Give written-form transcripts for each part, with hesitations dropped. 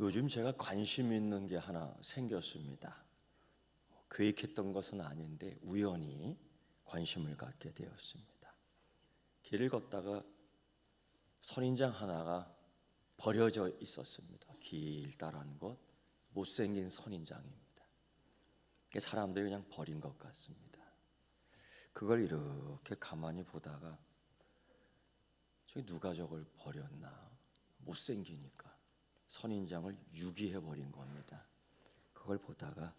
요즘 제가 관심 있는 게 하나 생겼습니다. 계획했던 것은 아닌데 우연히 관심을 갖게 되었습니다. 길을 걷다가 선인장 하나가 버려져 있었습니다. 길다란 곳, 못생긴 선인장입니다. 사람들이 그냥 버린 것 같습니다. 그걸 이렇게 가만히 보다가 저기 누가 저걸 버렸나, 못생기니까 선인장을 유기해 버린 겁니다. 그걸 보다가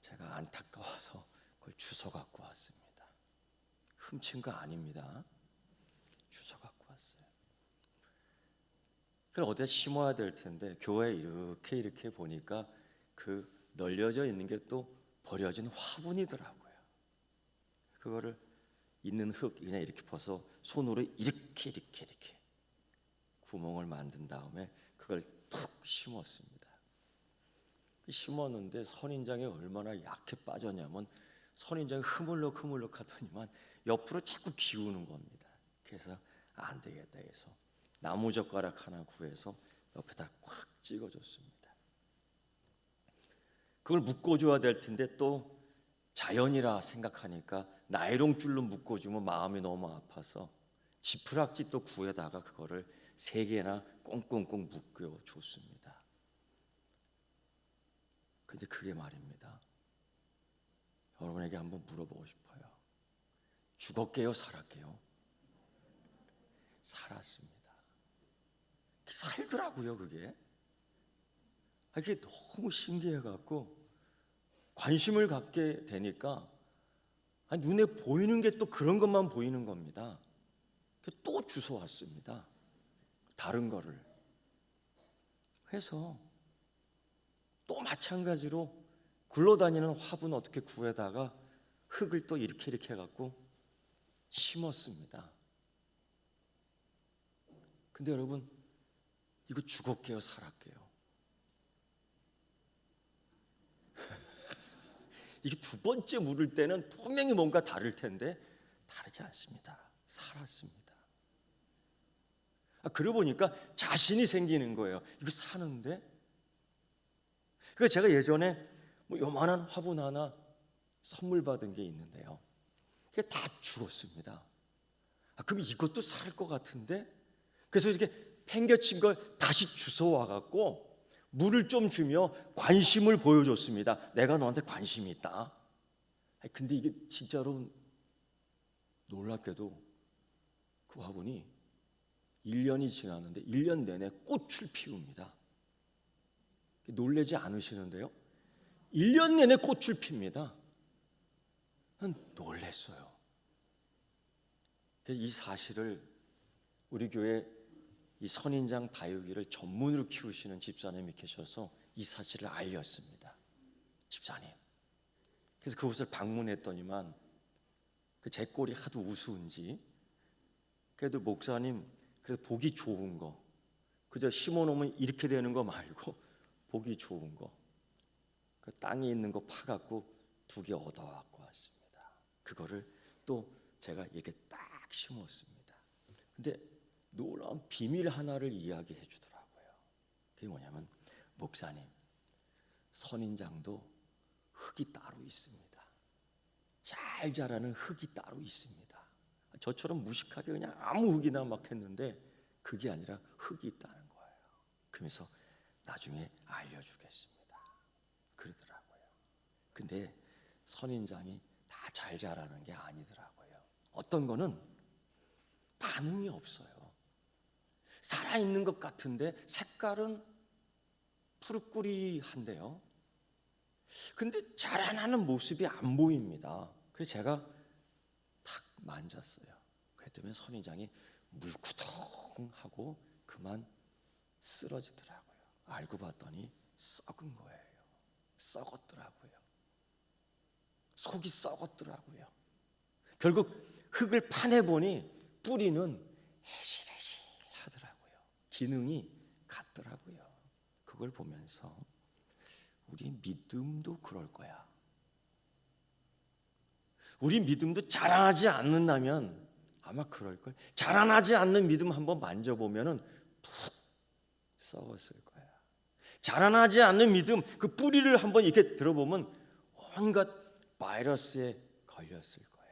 제가 안타까워서 그걸 주워 갖고 왔습니다. 훔친 거 아닙니다. 주워 갖고 왔어요. 그걸 어디다 심어야 될 텐데 교회에 이렇게 보니까 그 널려져 있는 게 또 버려진 화분이더라고요. 그거를 있는 흙 그냥 이렇게 퍼서 손으로 이렇게 구멍을 만든 다음에 그걸 툭 심었습니다. 심었는데 선인장이 얼마나 약해 빠졌냐면 선인장이 흐물럭 하더니만 옆으로 자꾸 기우는 겁니다. 그래서 안 되겠다 해서 나무젓가락 하나 구해서 옆에다 꽉 찍어줬습니다. 그걸 묶어줘야 될 텐데 또 자연이라 생각하니까 나이롱 줄로 묶어주면 마음이 너무 아파서 지푸라기 또 구해다가 그거를 3개나 꽁꽁꽁 묶어줬습니다. 근데 그게 말입니다. 여러분에게 한번 물어보고 싶어요. 죽었게요, 살았게요? 살았습니다. 살더라고요, 그게. 그게 너무 신기해갖고 관심을 갖게 되니까 눈에 보이는 게 또 그런 것만 보이는 겁니다. 또 주워왔습니다. 다른 거를 해서 또 마찬가지로 굴러다니는 화분 어떻게 구해다가 흙을 또 이렇게 해갖고 심었습니다. 근데 여러분, 이거 죽었게요, 살았게요? 이게 두 번째 물을 때는 분명히 뭔가 다를 텐데 다르지 않습니다. 살았습니다. 그러고 보니까 자신이 생기는 거예요. 이거 사는데? 그래서 제가 예전에 요만한 화분 하나 선물 받은 게 있는데요. 그게 다 죽었습니다. 그럼 이것도 살 것 같은데? 그래서 이렇게 팽겨친 걸 다시 주워와 갖고 물을 좀 주며 관심을 보여줬습니다. 내가 너한테 관심이 있다. 근데 이게 진짜로 놀랍게도 그 화분이 1년이 지났는데 1년 내내 꽃을 피웁니다. 놀라지 않으시는데요? 1년 내내 꽃을 핍니다. 난 놀랐어요. 이 사실을 우리 교회 이 선인장 다육이를 전문으로 키우시는 집사님이 계셔서 이 사실을 알렸습니다. 집사님. 그래서 그곳을 방문했더니만 제 꼴이 하도 우스운지 그래도 목사님 그래서 보기 좋은 거 그저 심어놓으면 이렇게 되는 거 말고 보기 좋은 거 그 땅에 있는 거 파갖고 2개 얻어갖고 왔습니다. 그거를 또 제가 이렇게 딱 심었습니다. 근데 놀라운 비밀 하나를 이야기해 주더라고요. 그게 뭐냐면 목사님 선인장도 흙이 따로 있습니다. 잘 자라는 흙이 따로 있습니다. 저처럼 무식하게 그냥 아무 흙이나 막 했는데 그게 아니라 흙이 있다는 거예요. 그러면서 나중에 알려주겠습니다. 그러더라고요. 근데 선인장이 다 잘 자라는 게 아니더라고요. 어떤 거는 반응이 없어요. 살아있는 것 같은데 색깔은 푸르꾸리한데요. 근데 자라나는 모습이 안 보입니다. 그래서 제가 탁 만졌어요. 그랬더니 선인장이 물구덩하고 그만 쓰러지더라고요. 알고 봤더니 썩은 거예요. 썩었더라고요. 속이 썩었더라고요. 결국 흙을 파내보니 뿌리는 해실해실하더라고요. 기능이 같더라고요. 그걸 보면서 우리 믿음도 그럴 거야. 우리 믿음도 자라나지 않는다면 아마 그럴걸. 자라나지 않는 믿음 한번 만져보면은 푹 썩었을 거야. 자라나지 않는 믿음, 그 뿌리를 한번 이렇게 들어보면 온갖 바이러스에 걸렸을 거야.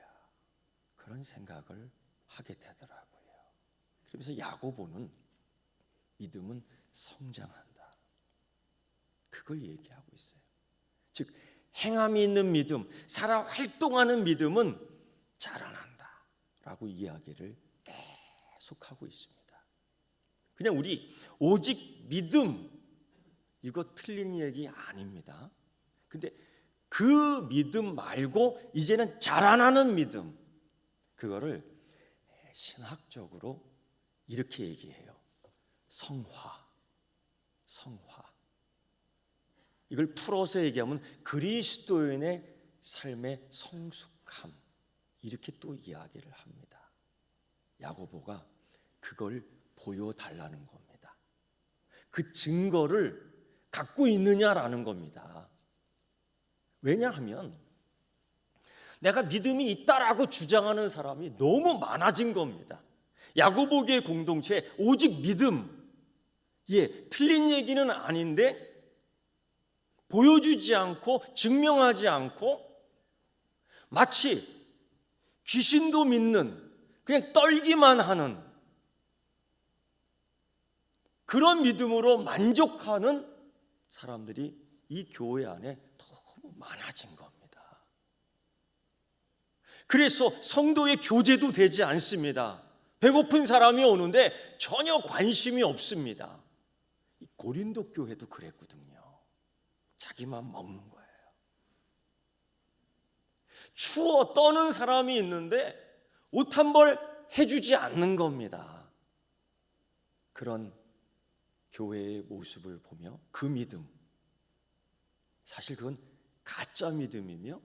그런 생각을 하게 되더라고요. 그러면서 야고보는 믿음은 성장한다, 그걸 얘기하고 있어요. 즉 행함이 있는 믿음, 살아 활동하는 믿음은 자라난다 라고 이야기를 계속하고 있습니다. 그냥 우리 오직 믿음, 이거 틀린 얘기 아닙니다. 근데 그 믿음 말고 이제는 자라나는 믿음, 그거를 신학적으로 이렇게 얘기해요. 성화. 이걸 풀어서 얘기하면 그리스도인의 삶의 성숙함, 이렇게 또 이야기를 합니다. 야고보가 그걸 보여달라는 겁니다. 그 증거를 갖고 있느냐라는 겁니다. 왜냐하면 내가 믿음이 있다라고 주장하는 사람이 너무 많아진 겁니다. 야고보교의 공동체에 오직 믿음, 틀린 얘기는 아닌데 보여주지 않고 증명하지 않고 마치 귀신도 믿는, 그냥 떨기만 하는 그런 믿음으로 만족하는 사람들이 이 교회 안에 너무 많아진 겁니다. 그래서 성도의 교제도 되지 않습니다. 배고픈 사람이 오는데 전혀 관심이 없습니다. 고린도 교회도 그랬거든요. 자기만 먹는 거예요. 추워 떠는 사람이 있는데 옷 한 벌 해주지 않는 겁니다. 그런 교회의 모습을 보며 그 믿음, 사실 그건 가짜 믿음이며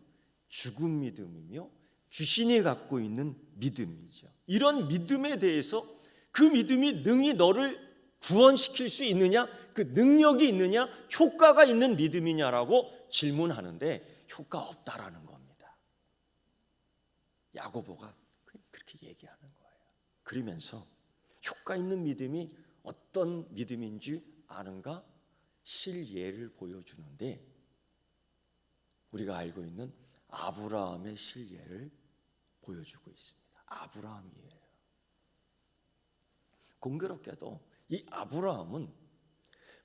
죽은 믿음이며 귀신이 갖고 있는 믿음이죠. 이런 믿음에 대해서 그 믿음이 능히 너를 구원시킬 수 있느냐, 그 능력이 있느냐, 효과가 있는 믿음이냐라고 질문하는데 효과 없다라는 겁니다. 야고보가 그렇게 얘기하는 거예요. 그러면서 효과 있는 믿음이 어떤 믿음인지 아는가? 실예를 보여주는데 우리가 알고 있는 아브라함의 실예를 보여주고 있습니다. 아브라함이에요. 공교롭게도 이 아브라함은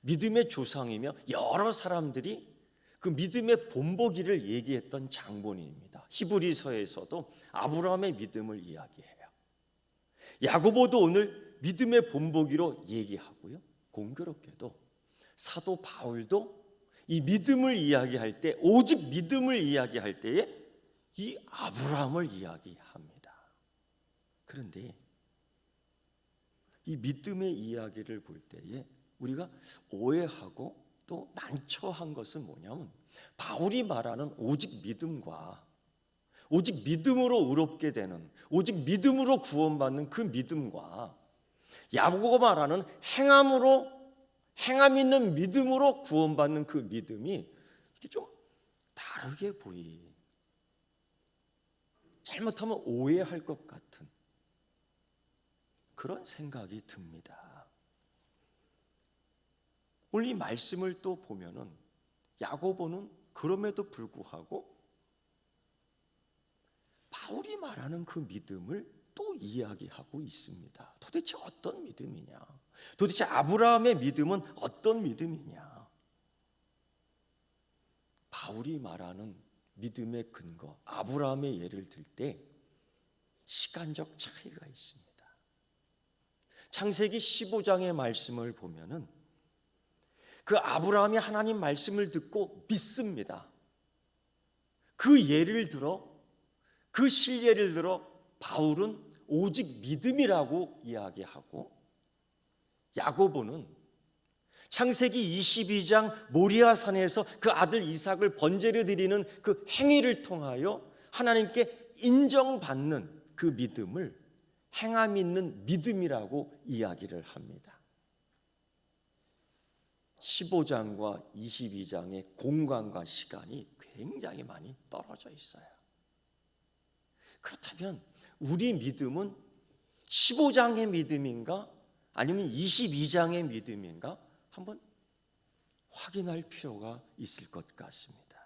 믿음의 조상이며 여러 사람들이 그 믿음의 본보기를 얘기했던 장본인입니다. 히브리서에서도 아브라함의 믿음을 이야기해요. 야고보도 오늘 믿음의 본보기로 얘기하고요. 공교롭게도 사도 바울도 이 믿음을 이야기할 때, 오직 믿음을 이야기할 때에 이 아브라함을 이야기합니다. 그런데 이 믿음의 이야기를 볼 때에 우리가 오해하고 또 난처한 것은 뭐냐면 바울이 말하는 오직 믿음과 오직 믿음으로 의롭게 되는, 오직 믿음으로 구원받는 그 믿음과 야고보가 말하는 행함 있는 믿음으로 구원받는 그 믿음이 이게 좀 다르게 잘못하면 오해할 것 같은 그런 생각이 듭니다. 오늘 이 말씀을 또 보면은 야고보는 그럼에도 불구하고 바울이 말하는 그 믿음을 또 이야기하고 있습니다. 도대체 어떤 믿음이냐? 도대체 아브라함의 믿음은 어떤 믿음이냐? 바울이 말하는 믿음의 근거, 아브라함의 예를 들 때 시간적 차이가 있습니다. 창세기 15장의 말씀을 보면은 그 아브라함이 하나님 말씀을 듣고 믿습니다. 그 예를 들어, 그 실예를 들어 바울은 오직 믿음이라고 이야기하고, 야고보는 창세기 22장 모리아산에서 그 아들 이삭을 번제로 드리는 그 행위를 통하여 하나님께 인정받는 그 믿음을 행함 있는 믿음이라고 이야기를 합니다. 15장과 22장의 공간과 시간이 굉장히 많이 떨어져 있어요. 그렇다면 우리 믿음은 15장의 믿음인가 아니면 22장의 믿음인가 한번 확인할 필요가 있을 것 같습니다.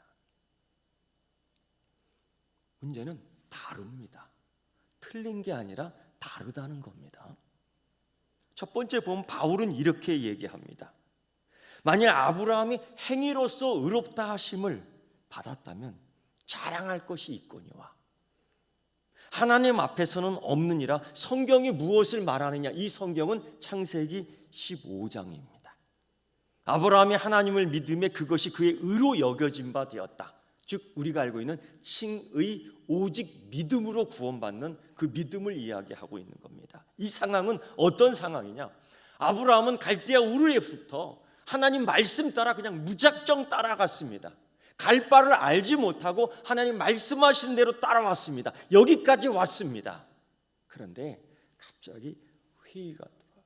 문제는 다릅니다. 틀린 게 아니라 다르다는 겁니다. 첫 번째 보면 바울은 이렇게 얘기합니다. 만일 아브라함이 행위로서 의롭다 하심을 받았다면 자랑할 것이 있거니와 하나님 앞에서는 없느니라. 성경이 무엇을 말하느냐? 이 성경은 창세기 15장입니다. 아브라함이 하나님을 믿음에 그것이 그의 의로 여겨진 바 되었다. 즉 우리가 알고 있는 칭의 오직 믿음으로 구원받는 그 믿음을 이야기하고 있는 겁니다. 이 상황은 어떤 상황이냐? 아브라함은 갈대아 우르에부터 하나님 말씀 따라 그냥 무작정 따라갔습니다. 갈 바를 알지 못하고 하나님 말씀하신 대로 따라왔습니다. 여기까지 왔습니다. 그런데 갑자기 회의가 들어요.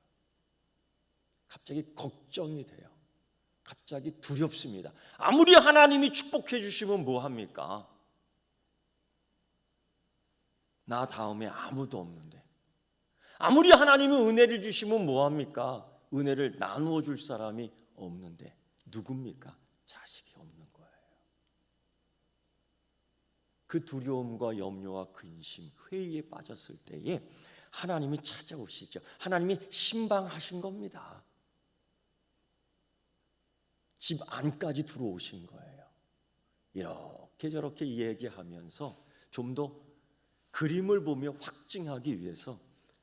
갑자기 걱정이 돼요. 갑자기 두렵습니다. 아무리 하나님이 축복해 주시면 뭐합니까? 나 다음에 아무도 없는데. 아무리 하나님이 은혜를 주시면 뭐합니까? 은혜를 나누어 줄 사람이 없는데. 누굽니까? 자식이 없는 거예요. 그 두려움과 염려와 근심, 회의에 빠졌을 때에 하나님이 찾아오시죠. 하나님이 신방하신 겁니다. 집 안까지 들어오신 거예요. 이렇게 저렇게 얘기하면서 좀 더 그림을 보며 확증하기 위해서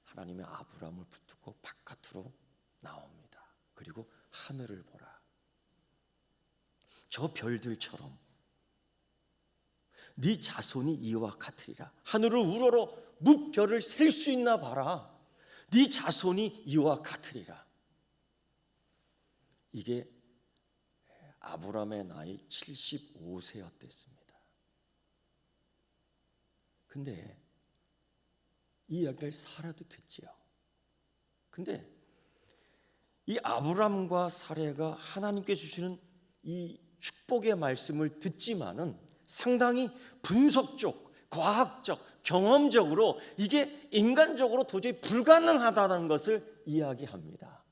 하나님의 아브라함을 붙들고 바깥으로 나옵니다. 그리고 하늘을 보라. 저 별들처럼 네 자손이 이와 같으리라. 하늘을 우러러 무별을 셀 수 있나 봐라. 네 자손이 이와 같으리라. 이게 아브라함의 나이 75세였댔습니다. 근데 이 이야기를 사라도 듣지요. 근데 이 아브라함과 사레가 하나님께 주시는 이 축복의 말씀을 듣지만은 상당히 분석적, 과학적, 경험적으로 이게 인간적으로 도저히 불가능하다는 것을 이야기합니다.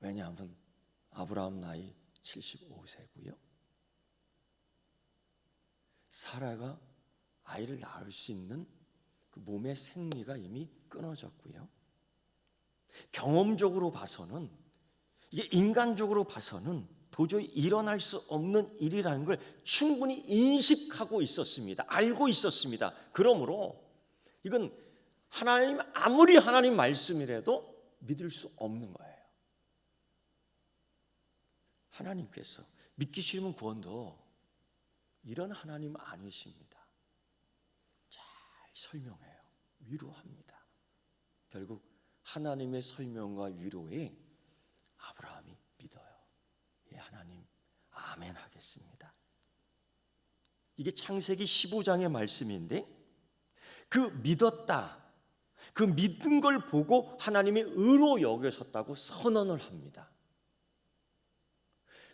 왜냐하면 아브라함 나이 75세고요. 사라가 아이를 낳을 수 있는 그 몸의 생리가 이미 끊어졌고요. 경험적으로 봐서는 이게 인간적으로 봐서는 도저히 일어날 수 없는 일이라는 걸 충분히 인식하고 있었습니다. 알고 있었습니다. 그러므로 이건 하나님 아무리 하나님 말씀이라도 믿을 수 없는 거예요. 하나님께서 믿기 싫으면 구원도 이런 하나님 아니십니다. 잘 설명해요. 위로합니다. 결국 하나님의 설명과 위로에 아브라함이 믿어요. 예, 하나님 아멘 하겠습니다. 이게 창세기 15장의 말씀인데 그 믿었다. 그 믿은 걸 보고 하나님이 의로 여기셨다고 선언을 합니다.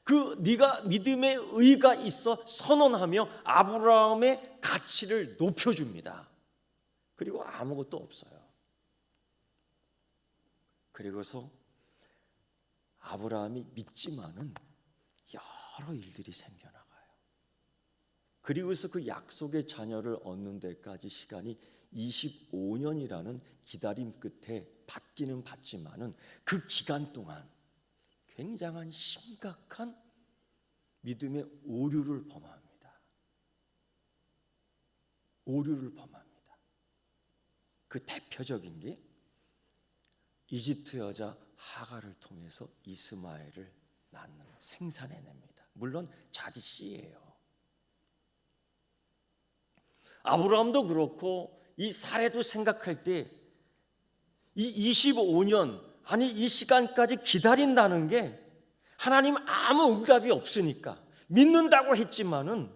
그 네가 믿음의 의가 있어 선언하며 아브라함의 가치를 높여줍니다. 그리고 아무것도 없어요. 그리고서 아브라함이 믿지만은 여러 일들이 생겨나가요. 그리고서 그 약속의 자녀를 얻는 데까지 시간이 25년이라는 기다림 끝에 받기는 받지만은 그 기간 동안 굉장한 심각한 믿음의 오류를 범합니다. 오류를 범합니다. 그 대표적인 게 이집트 여자 하갈을 통해서 이스마엘을 낳는 생산해냅니다. 물론 자기 씨예요. 아브라함도 그렇고 이 사례도 생각할 때 이 25년 아니 이 시간까지 기다린다는 게 하나님 아무 응답이 없으니까 믿는다고 했지만은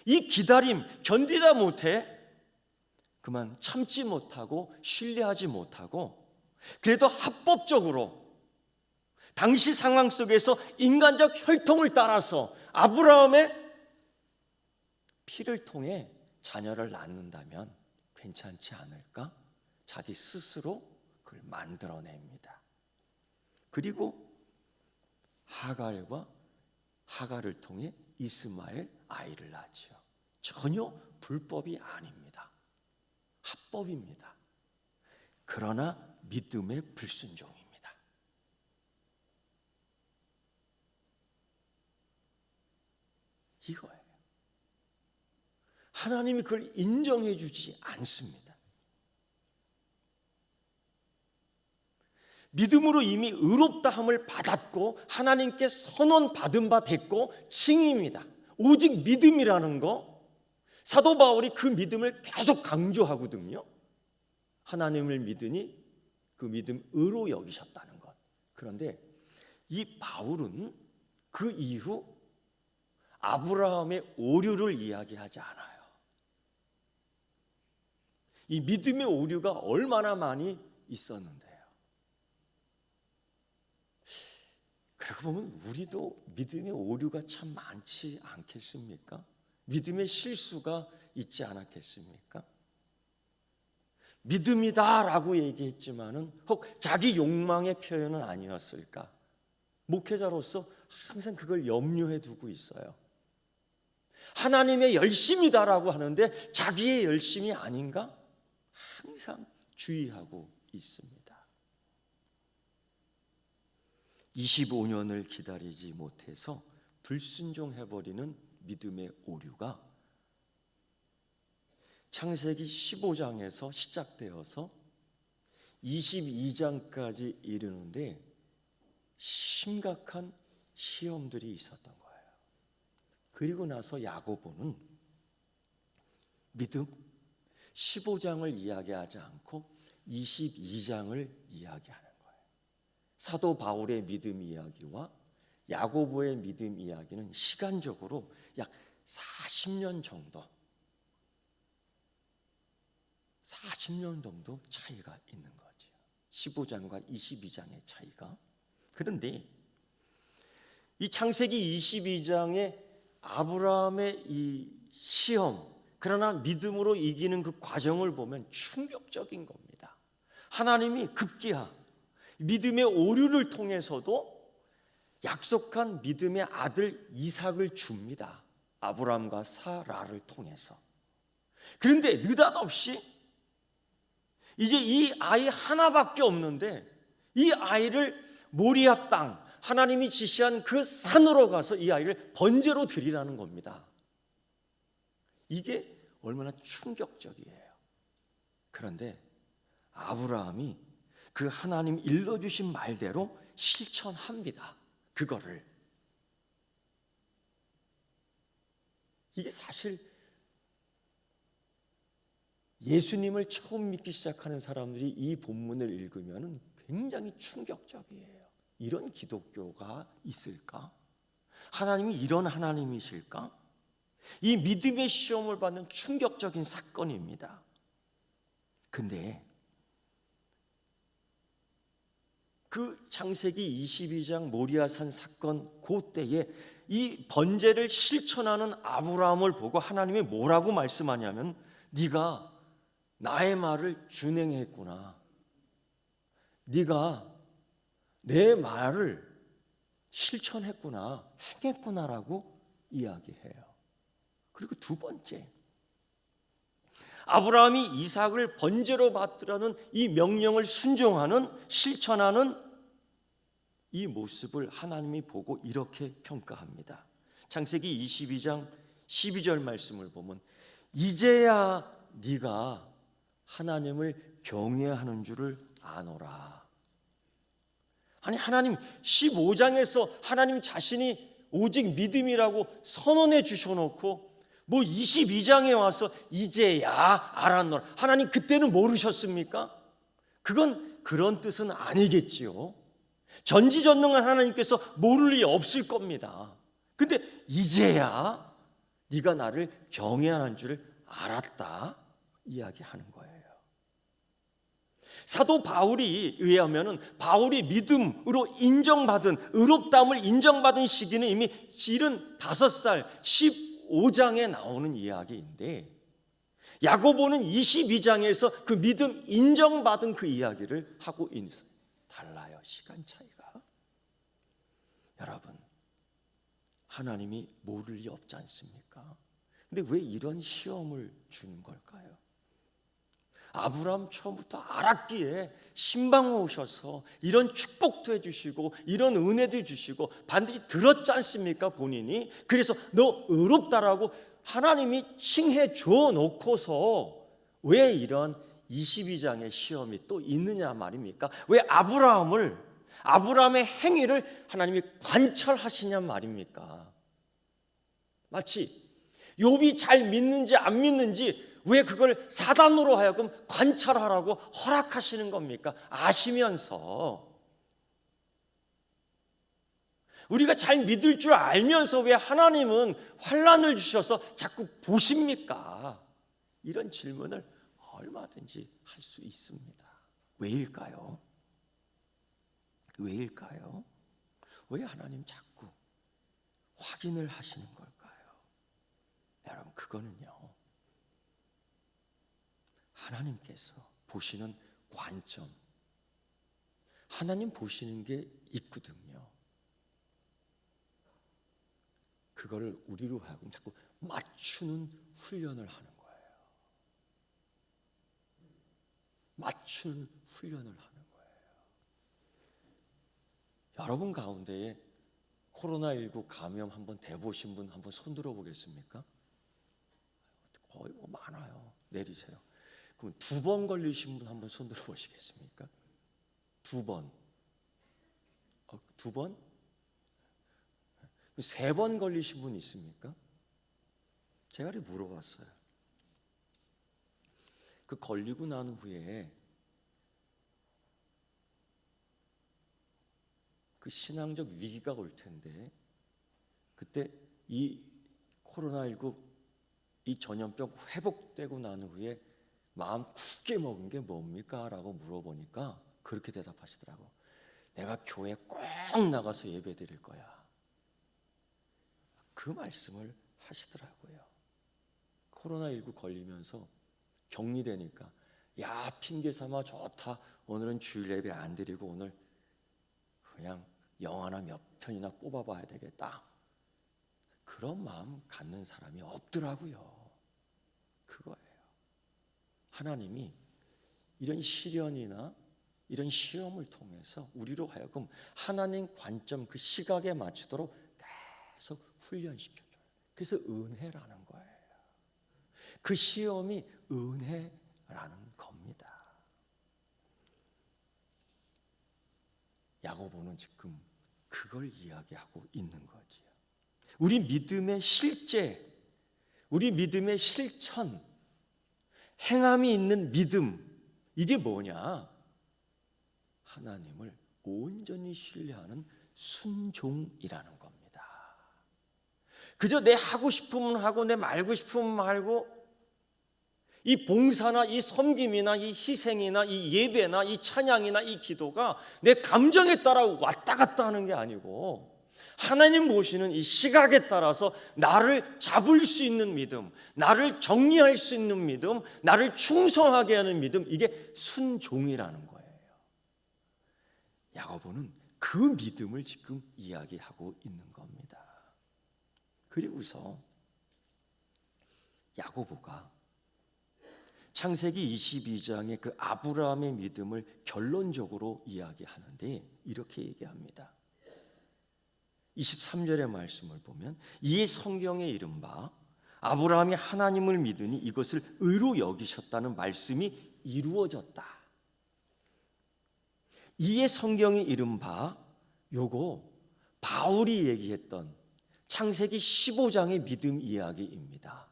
이 기다림 견디다 못해 그만 참지 못하고 신뢰하지 못하고 그래도 합법적으로 당시 상황 속에서 인간적 혈통을 따라서 아브라함의 피를 통해 자녀를 낳는다면 괜찮지 않을까? 자기 스스로 그걸 만들어냅니다. 그리고 하갈을 통해 이스마엘 아이를 낳지요. 전혀 불법이 아닙니다. 합법입니다. 그러나 믿음의 불순종입니다. 이거예요. 하나님이 그걸 인정해 주지 않습니다. 믿음으로 이미 의롭다함을 받았고 하나님께 선언받은 바 됐고 칭의입니다. 오직 믿음이라는 거, 사도 바울이 그 믿음을 계속 강조하거든요. 하나님을 믿으니 그 믿음 의로 여기셨다는 것. 그런데 이 바울은 그 이후 아브라함의 오류를 이야기하지 않아요. 이 믿음의 오류가 얼마나 많이 있었는데요. 그러고 보면 우리도 믿음의 오류가 참 많지 않겠습니까? 믿음의 실수가 있지 않았겠습니까? 믿음이다라고 얘기했지만은 혹 자기 욕망의 표현은 아니었을까? 목회자로서 항상 그걸 염려해 두고 있어요. 하나님의 열심이다라고 하는데 자기의 열심이 아닌가? 항상 주의하고 있습니다. 25년을 기다리지 못해서 불순종해버리는 믿음의 오류가 창세기 15장에서 시작되어서 22장까지 이르는데 심각한 시험들이 있었던 거예요. 그리고 나서 야고보는 믿음 15장을 이야기하지 않고 22장을 이야기하는 거예요. 사도 바울의 믿음 이야기와 야고보의 믿음 이야기는 시간적으로 약 40년 정도 차이가 있는 거죠. 15장과 22장의 차이가. 그런데 이 창세기 22장의 아브라함의 이 시험, 그러나 믿음으로 이기는 그 과정을 보면 충격적인 겁니다. 하나님이 급기야 믿음의 오류를 통해서도 약속한 믿음의 아들 이삭을 줍니다. 아브라함과 사라를 통해서. 그런데 느닷없이 이제 이 아이 하나밖에 없는데 이 아이를 모리아 땅, 하나님이 지시한 그 산으로 가서 이 아이를 번제로 드리라는 겁니다. 이게 얼마나 충격적이에요. 그런데 아브라함이 그 하나님 일러주신 말대로 실천합니다. 그거를. 이게 사실 예수님을 처음 믿기 시작하는 사람들이 이 본문을 읽으면 굉장히 충격적이에요. 이런 기독교가 있을까? 하나님이 이런 하나님이실까? 이 믿음의 시험을 받는 충격적인 사건입니다. 근데 그 창세기 22장 모리아산 사건 그때에 이 번제를 실천하는 아브라함을 보고 하나님이 뭐라고 말씀하냐면 네가 나의 말을 준행했구나. 네가 내 말을 실천했구나, 행했구나라고 이야기해요. 그리고 두 번째, 아브라함이 이삭을 번제로 받으라는 이 명령을 순종하는, 실천하는 이 모습을 하나님이 보고 이렇게 평가합니다. 창세기 22장 12절 말씀을 보면 이제야 네가 하나님을 경외하는 줄을 아노라. 아니 하나님 15장에서 하나님 자신이 오직 믿음이라고 선언해 주셔놓고 뭐 22장에 와서 이제야 알았노라. 하나님 그때는 모르셨습니까? 그건 그런 뜻은 아니겠지요. 전지전능한 하나님께서 모를 리 없을 겁니다. 근데 이제야 네가 나를 경외하는 줄을 알았다 이야기하는 거예요. 사도 바울이 의하면은 바울이 믿음으로 인정받은, 의롭다함을 인정받은 시기는 이미 75살 15장에 나오는 이야기인데 야고보는 22장에서 그 믿음 인정받은 그 이야기를 하고 있어요. 달라요, 시간 차이가. 여러분, 하나님이 모를 리 없지 않습니까? 근데 왜 이런 시험을 주는 걸까요? 아브라함 처음부터 알았기에 신방에 오셔서 이런 축복도 해주시고 이런 은혜도 주시고 반드시 들었지 않습니까? 본인이. 그래서 너 의롭다라고 하나님이 칭해 줘 놓고서 왜 이런 22장의 시험이 또 있느냐 말입니까? 왜 아브라함의 행위를 하나님이 관찰하시냐 말입니까? 마치 욥이 잘 믿는지 안 믿는지 왜 그걸 사단으로 하여금 관찰하라고 허락하시는 겁니까? 아시면서. 우리가 잘 믿을 줄 알면서 왜 하나님은 환난을 주셔서 자꾸 보십니까? 이런 질문을 얼마든지 할 수 있습니다. 왜일까요? 왜일까요? 왜 하나님 자꾸 확인을 하시는 걸까요? 여러분, 그거는요, 하나님께서 보시는 관점, 하나님 보시는 게 있거든요. 그거를 우리로 하여금 자꾸 맞추는 훈련을 하는 거예요. 맞추는 훈련을 하는 거예요. 여러분 가운데에 코로나19 감염 한번 돼보신 분 한번 손 들어보겠습니까? 거의 많아요. 내리세요. 그럼 2번 걸리신 분 한번 손 들어보시겠습니까? 2번. 2번? 3번 걸리신 분 있습니까? 제가 물어봤어요. 그 걸리고 난 후에 그 신앙적 위기가 올 텐데 그때 이 코로나19 이 전염병 회복되고 난 후에 마음 굳게 먹은 게 뭡니까? 라고 물어보니까 그렇게 대답하시더라고. 내가 교회 꼭 나가서 예배 드릴 거야. 그 말씀을 하시더라고요. 코로나19 걸리면서 격리되니까 야, 핑계 삼아 좋다. 오늘은 주일 예배 안 드리고 오늘 그냥 영화나 몇 편이나 뽑아봐야 되겠다. 그런 마음 갖는 사람이 없더라고요. 그거예요. 하나님이 이런 시련이나 이런 시험을 통해서 우리로 하여금 하나님 관점 그 시각에 맞추도록 계속 훈련시켜줘요. 그래서 은혜라는 거예요. 그 시험이 은혜라는 겁니다. 야고보는 지금 그걸 이야기하고 있는 거지요. 우리 믿음의 실제, 우리 믿음의 실천, 행함이 있는 믿음, 이게 뭐냐? 하나님을 온전히 신뢰하는 순종이라는 겁니다. 그저 내 하고 싶으면 하고 내 말고 싶으면 말고 이 봉사나 이 섬김이나 이 희생이나 이 예배나 이 찬양이나 이 기도가 내 감정에 따라 왔다 갔다 하는 게 아니고 하나님 보시는 이 시각에 따라서 나를 잡을 수 있는 믿음, 나를 정리할 수 있는 믿음, 나를 충성하게 하는 믿음, 이게 순종이라는 거예요. 야고보는 그 믿음을 지금 이야기하고 있는 겁니다. 그리고서 야고보가 창세기 22장의 그 아브라함의 믿음을 결론적으로 이야기하는데 이렇게 얘기합니다. 23절의 말씀을 보면 이 성경에 이른바 아브라함이 하나님을 믿으니 이것을 의로 여기셨다는 말씀이 이루어졌다. 이에 성경이 이른바 요거 바울이 얘기했던 창세기 15장의 믿음 이야기입니다.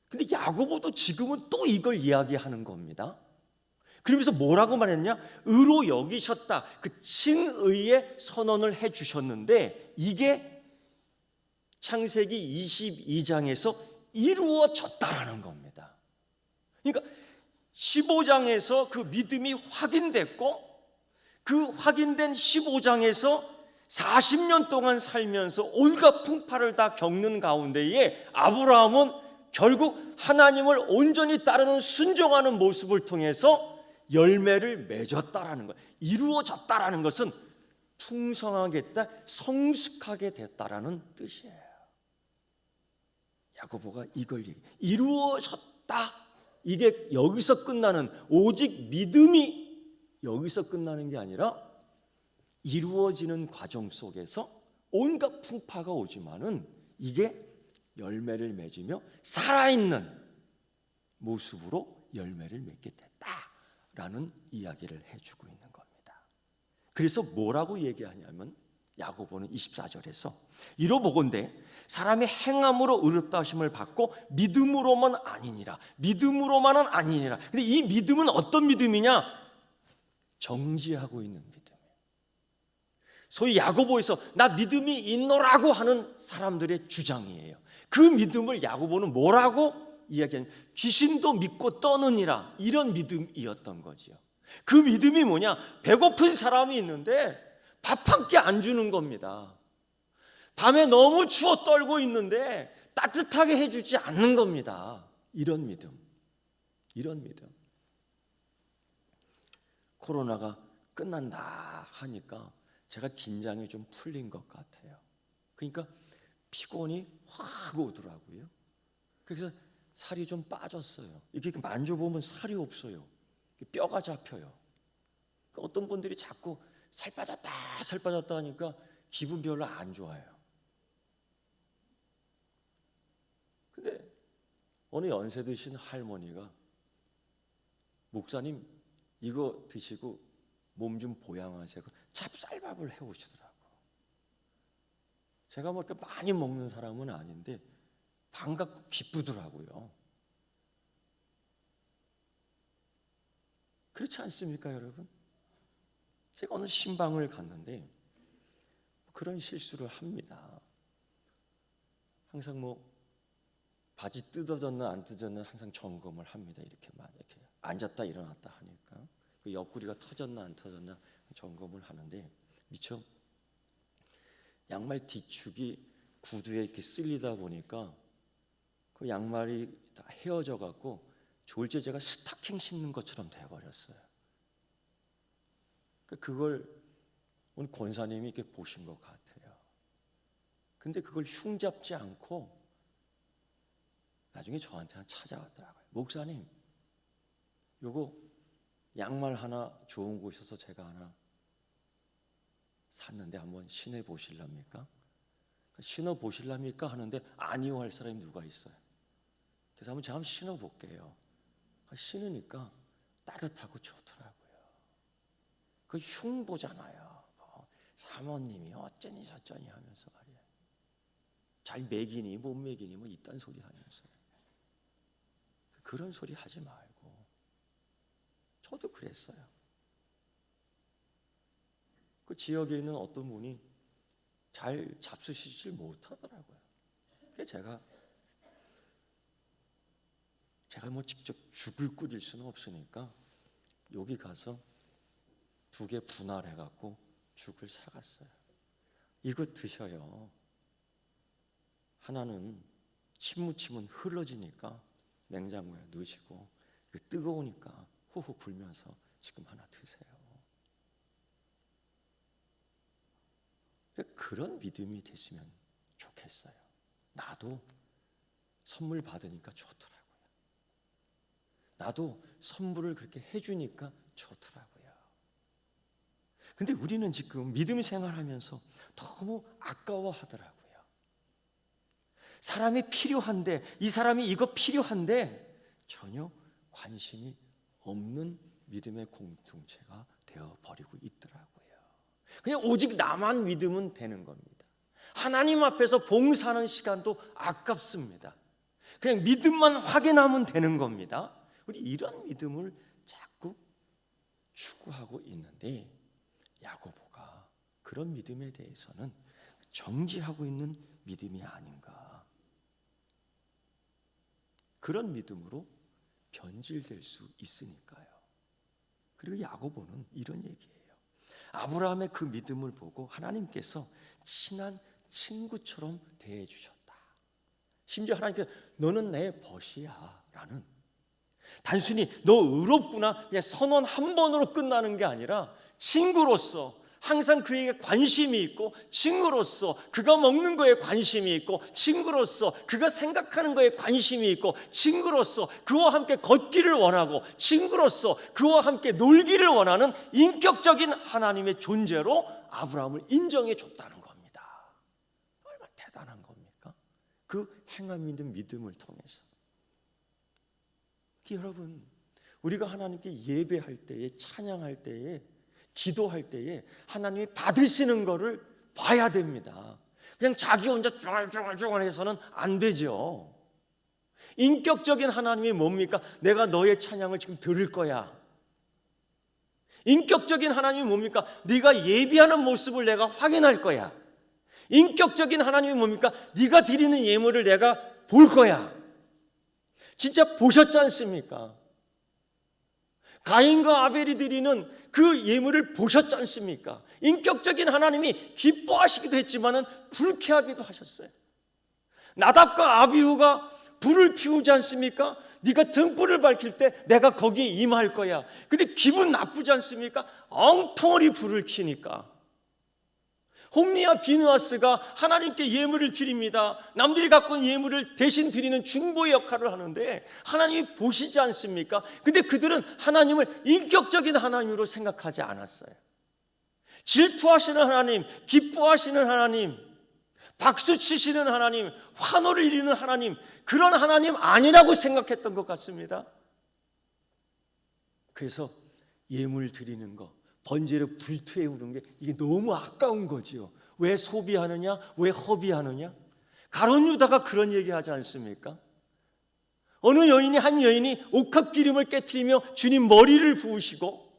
근데 야고보도 지금은 또 이걸 이야기하는 겁니다. 그러면서 뭐라고 말했냐? 의로 여기셨다. 그 칭의의 선언을 해주셨는데 이게 창세기 22장에서 이루어졌다라는 겁니다. 그러니까 15장에서 그 믿음이 확인됐고 그 확인된 15장에서 40년 동안 살면서 온갖 풍파를 다 겪는 가운데에 아브라함은 결국 하나님을 온전히 따르는 순종하는 모습을 통해서 열매를 맺었다라는 거예요. 이루어졌다라는 것은 풍성하게 됐다, 성숙하게 됐다라는 뜻이에요. 야고보가 이걸 얘기해. 이루어졌다. 이게 여기서 끝나는, 오직 믿음이 여기서 끝나는 게 아니라 이루어지는 과정 속에서 온갖 풍파가 오지만은 이게 열매를 맺으며 살아있는 모습으로 열매를 맺게 됐다라는 이야기를 해주고 있는 겁니다. 그래서 뭐라고 얘기하냐면 야고보는 24절에서 이러보건대 사람이 행함으로 의롭다 하심을 받고 믿음으로만 아니니라. 믿음으로만은 아니니라. 근데 이 믿음은 어떤 믿음이냐? 정지하고 있는 믿음. 소위 야고보에서 나 믿음이 있노라고 하는 사람들의 주장이에요. 그 믿음을 야고보는 뭐라고 이야기하냐? 귀신도 믿고 떠느니라, 이런 믿음이었던 거지요. 그 믿음이 뭐냐? 배고픈 사람이 있는데 밥 한 끼 안 주는 겁니다. 밤에 너무 추워 떨고 있는데 따뜻하게 해주지 않는 겁니다. 이런 믿음. 코로나가 끝난다 하니까 제가 긴장이 좀 풀린 것 같아요. 그러니까 피곤이 확 오더라고요. 그래서 살이 좀 빠졌어요. 이렇게 만져보면 살이 없어요. 뼈가 잡혀요. 어떤 분들이 자꾸 살 빠졌다 하니까 기분 별로 안 좋아요. 근데 어느 연세 드신 할머니가 목사님 이거 드시고 몸 좀 보양하세요. 찹쌀밥을 해오시더라고. 제가 뭐 이렇게 많이 먹는 사람은 아닌데 반갑고 기쁘더라고요. 그렇지 않습니까, 여러분? 제가 어느 신방을 갔는데 그런 실수를 합니다. 항상 뭐 바지 뜯어졌나 안 뜯어졌나 항상 점검을 합니다. 이렇게 앉았다 일어났다 하니까 그 옆구리가 터졌나 안 터졌나 점검을 하는데 미처 양말 뒤축이 구두에 이렇게 쓸리다 보니까 그 양말이 다 헤어져 갖고 졸제 제가 스타킹 신는 것처럼 돼버렸어요. 그걸 오늘 권사님이 이렇게 보신 것 같아요. 근데 그걸 흉잡지 않고 나중에 저한테 찾아왔더라고요. 목사님, 요거 양말 하나 좋은 거 있어서 제가 하나 샀는데 한번 신어 보실랍니까? 신어 보실랍니까? 하는데 아니요 할 사람이 누가 있어요? 그래서 제가 한번 신어 볼게요. 신으니까 따뜻하고 좋더라고요. 그 흉보잖아요. 사모님이 어쩌니 저쩌니 하면서 말이에요. 잘 먹이니 못 먹이니 뭐 이딴 소리 하면서 그런 소리 하지 말고. 저도 그랬어요. 그 지역에 있는 어떤 분이 잘 잡수시질 못하더라고요. 그래서 제가 뭐 직접 죽을 끓일 수는 없으니까 여기 가서 2개 분할해 갖고 죽을 사갔어요. 이거 드셔요. 하나는 침 묻히면 흘러지니까 냉장고에 넣으시고 뜨거우니까 후후 불면서 지금 하나 드세요. 그런 믿음이 됐으면 좋겠어요. 나도 선물 받으니까 좋더라고요. 나도 선물을 그렇게 해주니까 좋더라고요. 근데 우리는 지금 믿음 생활하면서 너무 아까워하더라고요. 사람이 필요한데, 이 사람이 이거 필요한데 전혀 관심이 없는 믿음의 공동체가 되어버리고 있더라고요. 그냥 오직 나만 믿으면 되는 겁니다. 하나님 앞에서 봉사하는 시간도 아깝습니다. 그냥 믿음만 확인하면 되는 겁니다. 우리 이런 믿음을 자꾸 추구하고 있는데 야고보가 그런 믿음에 대해서는 정지하고 있는 믿음이 아닌가. 그런 믿음으로 변질될 수 있으니까요. 그리고 야고보는 이런 얘기예요. 아브라함의 그 믿음을 보고 하나님께서 친한 친구처럼 대해 주셨다. 심지어 하나님께서 너는 내 벗이야 라는, 단순히 너 의롭구나 그냥 선언 한 번으로 끝나는 게 아니라 친구로서 항상 그에게 관심이 있고, 친구로서 그가 먹는 거에 관심이 있고, 친구로서 그가 생각하는 거에 관심이 있고, 친구로서 그와 함께 걷기를 원하고, 친구로서 그와 함께 놀기를 원하는 인격적인 하나님의 존재로 아브라함을 인정해 줬다는 겁니다. 얼마나 대단한 겁니까? 그 행함 있는 믿음을 통해서. 여러분, 우리가 하나님께 예배할 때에, 찬양할 때에, 기도할 때에 하나님이 받으시는 거를 봐야 됩니다. 그냥 자기 혼자 쭈글쭈글 해서는 안 되죠. 인격적인 하나님이 뭡니까? 내가 너의 찬양을 지금 들을 거야. 인격적인 하나님이 뭡니까? 네가 예비하는 모습을 내가 확인할 거야. 인격적인 하나님이 뭡니까? 네가 드리는 예물을 내가 볼 거야. 진짜 보셨지 않습니까? 가인과 아벨이 드리는 그 예물을 보셨지 않습니까? 인격적인 하나님이 기뻐하시기도 했지만은 불쾌하기도 하셨어요. 나답과 아비후가 불을 피우지 않습니까? 네가 등불을 밝힐 때 내가 거기에 임할 거야. 근데 기분 나쁘지 않습니까? 엉터리 불을 켜니까. 홈리와 비느하스가 하나님께 예물을 드립니다. 남들이 갖고 온 예물을 대신 드리는 중보의 역할을 하는데 하나님이 보시지 않습니까? 근데 그들은 하나님을 인격적인 하나님으로 생각하지 않았어요. 질투하시는 하나님, 기뻐하시는 하나님, 박수 치시는 하나님, 환호를 이루는 하나님, 그런 하나님 아니라고 생각했던 것 같습니다. 그래서 예물 드리는 거, 번제로 불태우는 게 이게 너무 아까운 거지요. 왜 소비하느냐? 왜 허비하느냐? 가룟 유다가 그런 얘기하지 않습니까? 어느 한 여인이 옥합기름을 깨트리며 주님 머리를 부으시고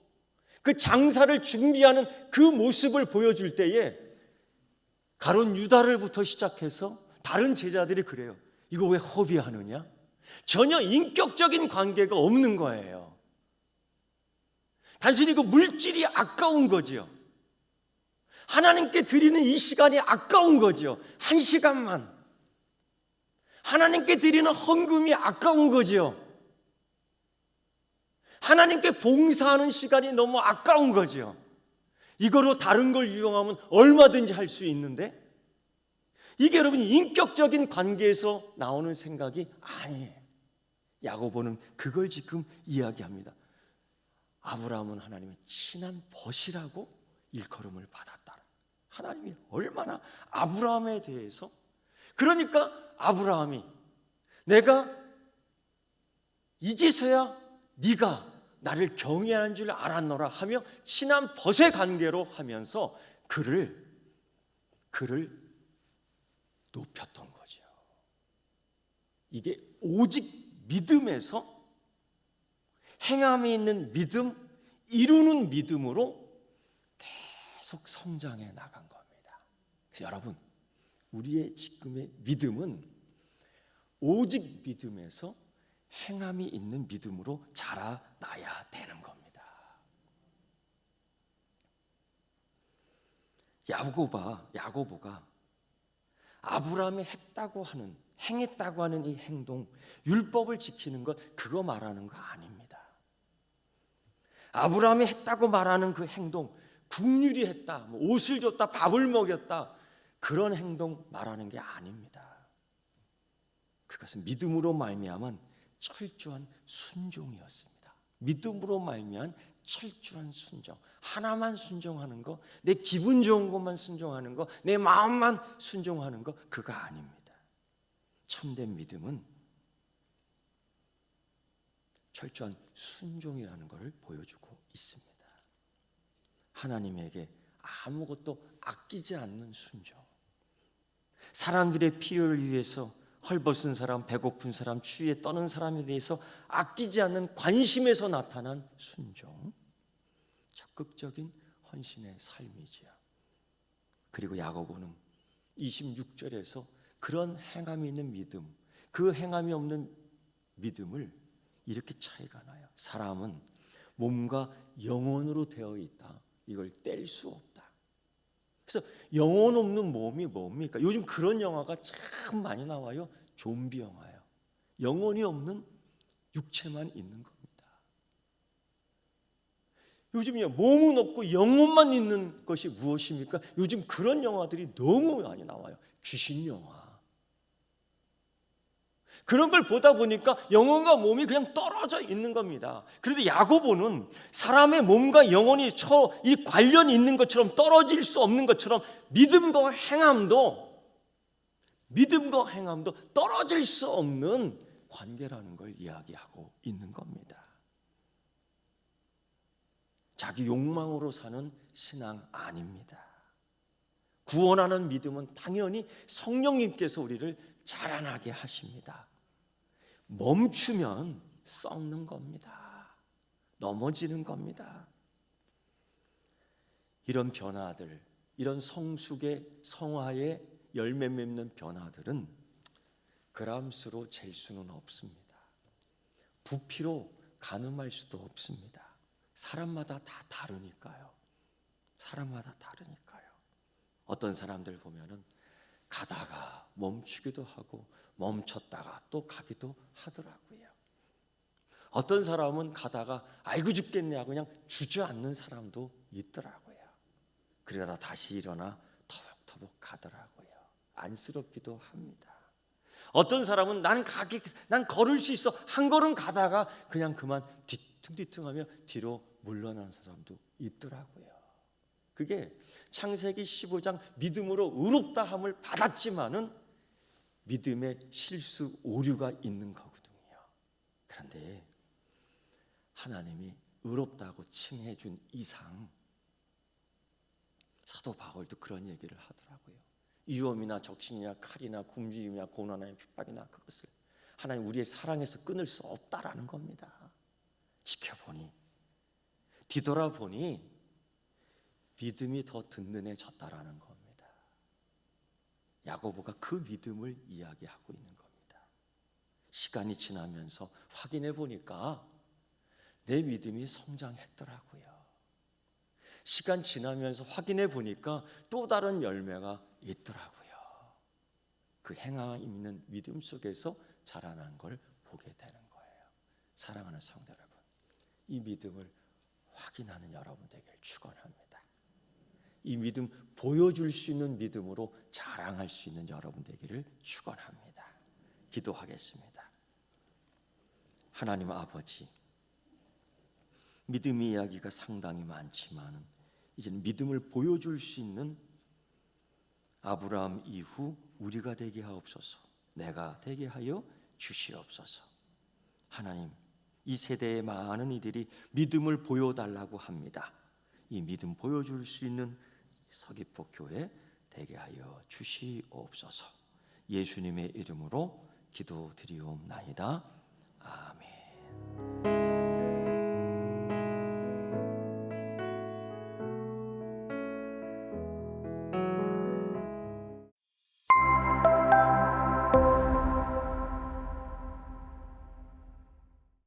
그 장사를 준비하는 그 모습을 보여줄 때에 가룟 유다를부터 시작해서 다른 제자들이 그래요. 이거 왜 허비하느냐? 전혀 인격적인 관계가 없는 거예요. 단순히 그 물질이 아까운 거지요. 하나님께 드리는 이 시간이 아까운 거지요. 한 시간만. 하나님께 드리는 헌금이 아까운 거지요. 하나님께 봉사하는 시간이 너무 아까운 거지요. 이거로 다른 걸 유용하면 얼마든지 할 수 있는데 이게 여러분 인격적인 관계에서 나오는 생각이 아니에요. 야고보는 그걸 지금 이야기합니다. 아브라함은 하나님의 친한 벗이라고 일컬음을 받았다. 하나님이 얼마나 아브라함에 대해서, 그러니까 아브라함이 내가 이제서야 네가 나를 경외하는 줄 알았노라 하며 친한 벗의 관계로 하면서 그를 높였던 거죠. 이게 오직 믿음에서 행함이 있는 믿음, 이루는 믿음으로 계속 성장해 나간 겁니다. 그래서 여러분, 우리의 지금의 믿음은 오직 믿음에서 행함이 있는 믿음으로 자라나야 되는 겁니다. 야고보가 아브라함이 행했다고 하는 이 행동, 율법을 지키는 것, 그거 말하는 거 아닙니다. 아브라함이 했다고 말하는 그 행동, 국률이 했다, 옷을 줬다, 밥을 먹였다, 그런 행동 말하는 게 아닙니다. 그것은 믿음으로 말미암은 철저한 순종이었습니다. 믿음으로 말미암은 철저한 순종, 하나만 순종하는 거, 내 기분 좋은 것만 순종하는 거, 내 마음만 순종하는 거, 그거 아닙니다. 참된 믿음은 철저한 순종이라는 것을 보여주고 있습니다. 하나님에게 아무것도 아끼지 않는 순종, 사람들의 필요를 위해서 헐벗은 사람, 배고픈 사람, 추위에 떠는 사람에 대해서 아끼지 않는 관심에서 나타난 순종, 적극적인 헌신의 삶이지요. 그리고 야고보는 26절에서 그런 행함이 있는 믿음, 그 행함이 없는 믿음을 이렇게 차이가 나요. 사람은 몸과 영혼으로 되어 있다. 이걸 뗄 수 없다. 그래서 영혼 없는 몸이 뭡니까? 요즘 그런 영화가 참 많이 나와요. 좀비 영화예요. 영혼이 없는 육체만 있는 겁니다. 요즘이야 몸은 없고 영혼만 있는 것이 무엇입니까? 요즘 그런 영화들이 너무 많이 나와요. 귀신 영화. 그런 걸 보다 보니까 영혼과 몸이 그냥 떨어져 있는 겁니다. 그런데 야고보는 사람의 몸과 영혼이 이 관련이 있는 것처럼 떨어질 수 없는 것처럼 믿음과 행함도 떨어질 수 없는 관계라는 걸 이야기하고 있는 겁니다. 자기 욕망으로 사는 신앙 아닙니다. 구원하는 믿음은 당연히 성령님께서 우리를 자라나게 하십니다. 멈추면 썩는 겁니다. 넘어지는 겁니다. 이런 변화들, 이런 성숙의 성화의 열매 맺는 변화들은 그람수로 잴 수는 없습니다. 부피로 가늠할 수도 없습니다. 사람마다 다 다르니까요. 어떤 사람들 보면은 가다가 멈추기도 하고 멈췄다가 또 가기도 하더라고요. 어떤 사람은 가다가 아이고 죽겠네 하고 그냥 주저앉는 사람도 있더라고요. 그러다 다시 일어나 터벅터벅 가더라고요. 안쓰럽기도 합니다. 어떤 사람은 난 걸을 수 있어 한 걸음 가다가 그냥 그만 뒤퉁뒤퉁하며 뒤로 물러나는 사람도 있더라고요. 그게 창세기 15장 믿음으로 의롭다함을 받았지만은 믿음의 실수 오류가 있는 거거든요. 그런데 하나님이 의롭다고 칭해 준 이상 사도 바울도 그런 얘기를 하더라고요. 위험이나 적신이나 칼이나 굶주림이나 고난이나 핍박이나 그것을 하나님 우리의 사랑에서 끊을 수 없다라는 겁니다. 지켜보니 뒤돌아보니 믿음이 더 든든해졌다라는 겁니다. 야고보가 그 믿음을 이야기하고 있는 겁니다. 시간이 지나면서 확인해 보니까 내 믿음이 성장했더라고요. 시간 지나면서 확인해 보니까 또 다른 열매가 있더라고요. 그 행함 있는 믿음 속에서 자라난 걸 보게 되는 거예요. 사랑하는 성도 여러분, 이 믿음을 확인하는 여러분 되기를 축원합니다. 이 믿음 보여줄 수 있는 믿음으로 자랑할 수 있는 여러분 되기를 축원합니다. 기도하겠습니다. 하나님 아버지, 믿음 이야기가 상당히 많지만 이제는 믿음을 보여줄 수 있는 아브라함 이후 우리가 되게 하옵소서. 내가 되게 하여 주시옵소서. 하나님, 이 세대의 많은 이들이 믿음을 보여달라고 합니다. 이 믿음 보여줄 수 있는 서귀포 교회 되게 하여 주시옵소서. 예수님의 이름으로 기도드리옵나이다.